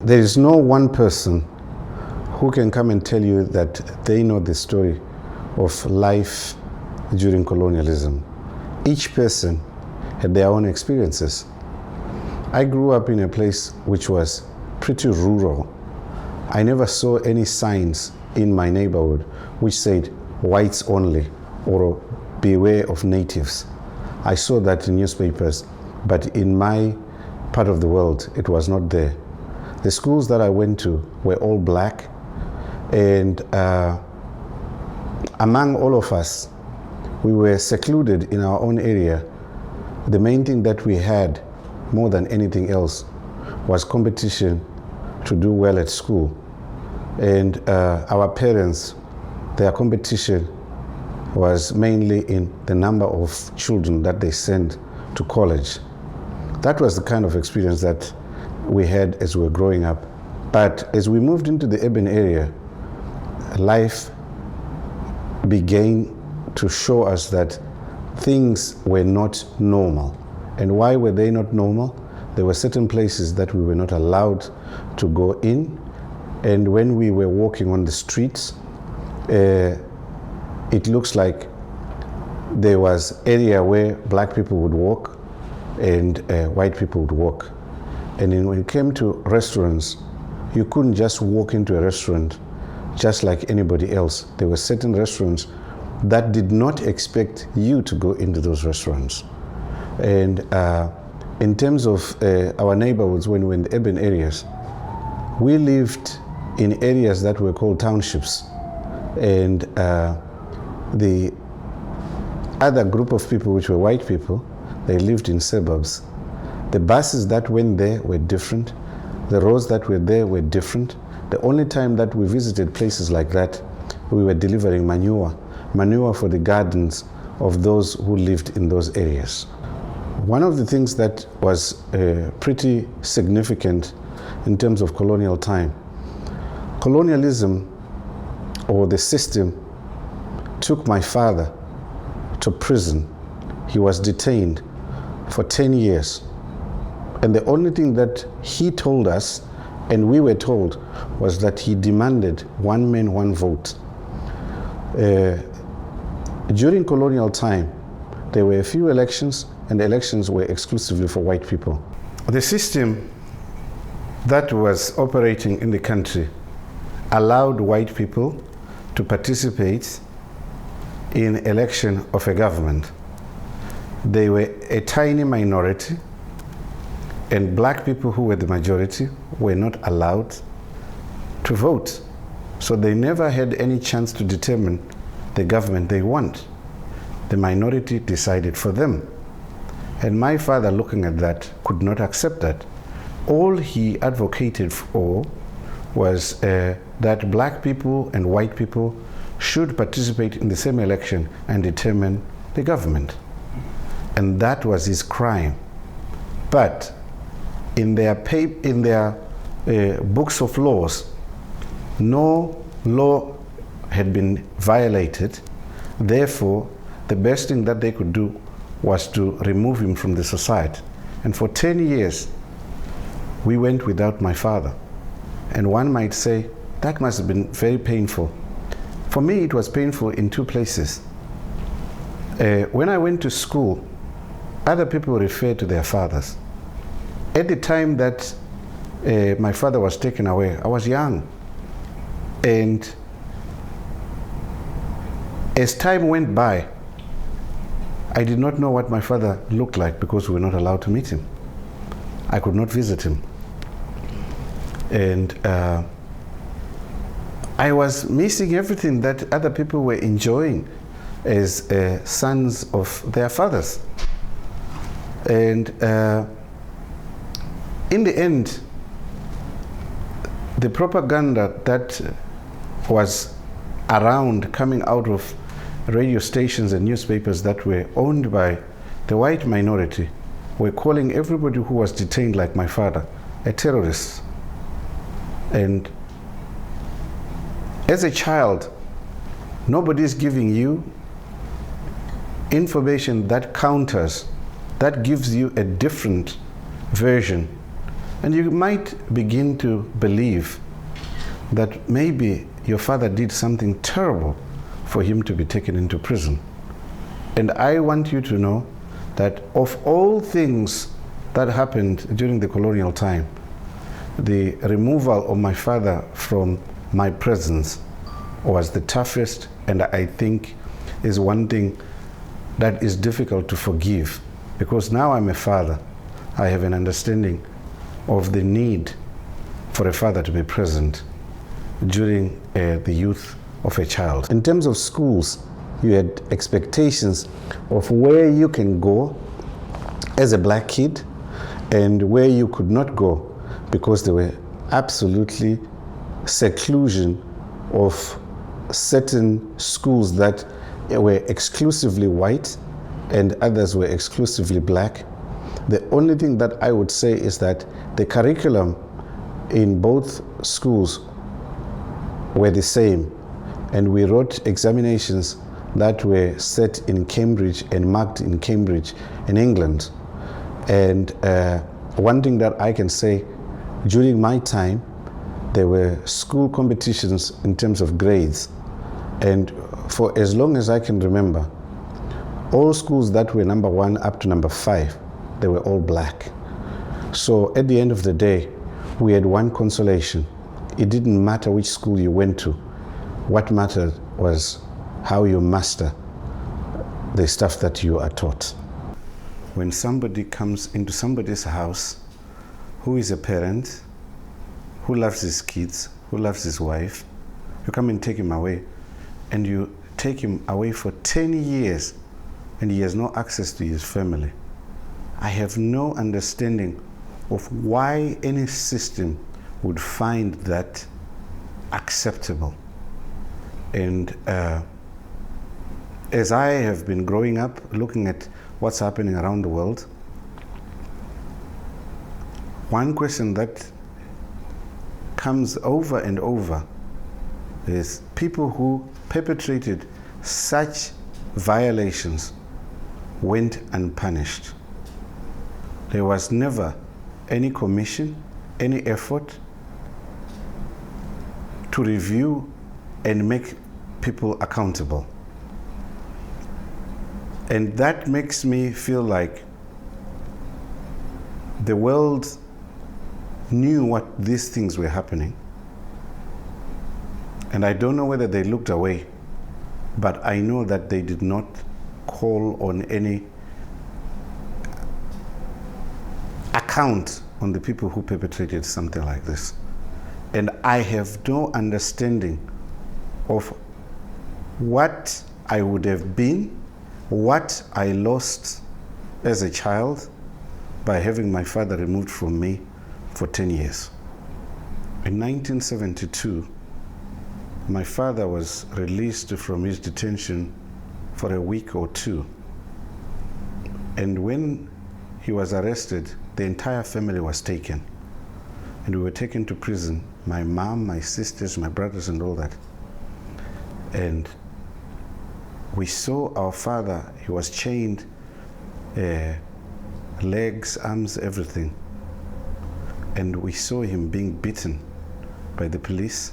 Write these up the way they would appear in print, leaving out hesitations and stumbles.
There is no one person who can come and tell you that they know the story of life during colonialism. Each person had their own experiences. I grew up in a place which was pretty rural. I never saw any signs in my neighborhood which said whites only or beware of natives. I saw that in newspapers, but in my part of the world, it was not there. The schools that I went to were all black, and among all of us, we were secluded in our own area. The main thing that we had, more than anything else, was competition to do well at school. And our parents, their competition was mainly in the number of children that they sent to college. That was the kind of experience that we had as we were growing up. But as we moved into the urban area, life began to show us that things were not normal. And why were they not normal? There were certain places that we were not allowed to go in. And when we were walking on the streets, it looks like there was area where black people would walk and white people would walk. And then when it came to restaurants, you couldn't just walk into a restaurant just like anybody else. There were certain restaurants that did not expect you to go into those restaurants. And in terms of our neighborhoods, when we were in the urban areas, we lived in areas that were called townships. And the other group of people, which were white people, they lived in suburbs. The buses that went there were different. The roads that were there were different. The only time that we visited places like that, we were delivering manure for the gardens of those who lived in those areas. One of the things that was pretty significant in terms of colonial time, colonialism, or the system, took my father to prison. He was detained for 10 years. And the only thing that he told us, and we were told, was that he demanded one man, one vote. During colonial time, there were a few elections, and the elections were exclusively for white people. The system that was operating in the country allowed white people to participate in election of a government. They were a tiny minority, and black people, who were the majority, were not allowed to vote. So they never had any chance to determine the government they want. The minority decided for them. And my father, looking at that, could not accept that. All he advocated for was that black people and white people should participate in the same election and determine the government. And that was his crime. But in their books of laws, no law had been violated. Therefore, the best thing that they could do was to remove him from the society. And for 10 years, we went without my father. And one might say, that must have been very painful. For me, it was painful in two places. When I went to school, other people referred to their fathers. At the time that my father was taken away, I was young. And as time went by, I did not know what my father looked like because we were not allowed to meet him. I could not visit him. And I was missing everything that other people were enjoying as sons of their fathers. And in the end, the propaganda that was around, coming out of radio stations and newspapers that were owned by the white minority, were calling everybody who was detained like my father a terrorist. And as a child, nobody is giving you information that counters, that gives you a different version And you might begin to believe that maybe your father did something terrible for him to be taken into prison. And I want you to know that of all things that happened during the colonial time, the removal of my father from my presence was the toughest, and I think is one thing that is difficult to forgive, because now I'm a father. I have an understanding of the need for a father to be present during the youth of a child. In terms of schools, you had expectations of where you can go as a black kid and where you could not go, because there were absolutely seclusion of certain schools that were exclusively white and others were exclusively black. The only thing that I would say is that the curriculum in both schools were the same, and we wrote examinations that were set in Cambridge and marked in Cambridge in England. And one thing that I can say, during my time, there were school competitions in terms of grades. And for as long as I can remember, all schools that were number 1 up to number 5, they were all black. So at the end of the day, we had one consolation. It didn't matter which school you went to. What mattered was how you master the stuff that you are taught. When somebody comes into somebody's house who is a parent, who loves his kids, who loves his wife, you come and take him away, and you take him away for 10 years and he has no access to his family. I have no understanding of why any system would find that acceptable. And as I have been growing up, looking at what's happening around the world, one question that comes over and over is people who perpetrated such violations went unpunished. There was never any commission, any effort to review and make people accountable. And that makes me feel like the world knew what these things were happening. And I don't know whether they looked away, but I know that they did not call on any account on the people who perpetrated something like this. And I have no understanding of what I would have been, what I lost as a child by having my father removed from me for 10 years. In 1972, my father was released from his detention for a week or two. And when he was arrested, the entire family was taken. And we were taken to prison, my mom, my sisters, my brothers, and all that. And we saw our father, he was chained, legs, arms, everything. And we saw him being beaten by the police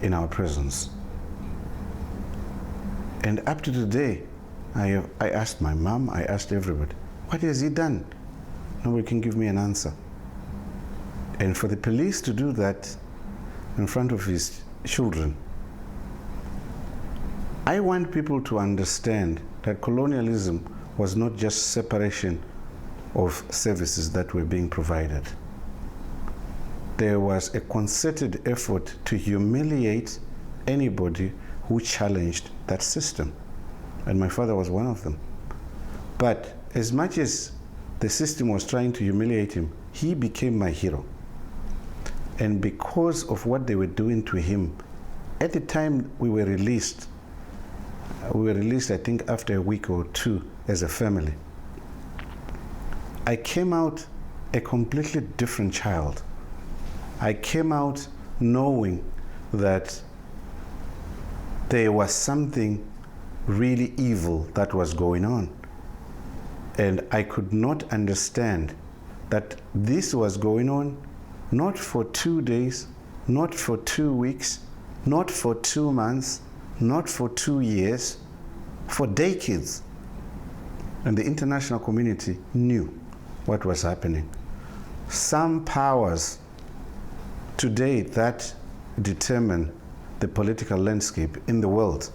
in our presence. And up to today, I asked my mom, I asked everybody, what has he done? Nobody can give me an answer. And for the police to do that in front of his children, I want people to understand that colonialism was not just separation of services that were being provided. There was a concerted effort to humiliate anybody who challenged that system. And my father was one of them. But as much as the system was trying to humiliate him, he became my hero. And because of what they were doing to him, at the time we were released, I think after a week or two as a family. I came out a completely different child. I came out knowing that there was something really evil that was going on. And I could not understand that this was going on not for 2 days, not for 2 weeks, not for 2 months, not for 2 years, for decades. And the international community knew what was happening. Some powers today that determine the political landscape in the world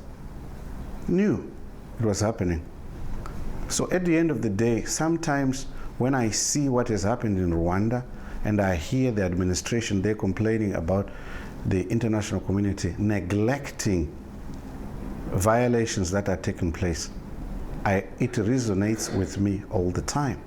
knew it was happening. So at the end of the day, sometimes when I see what has happened in Rwanda and I hear the administration there complaining about the international community neglecting violations that are taking place, it resonates with me all the time.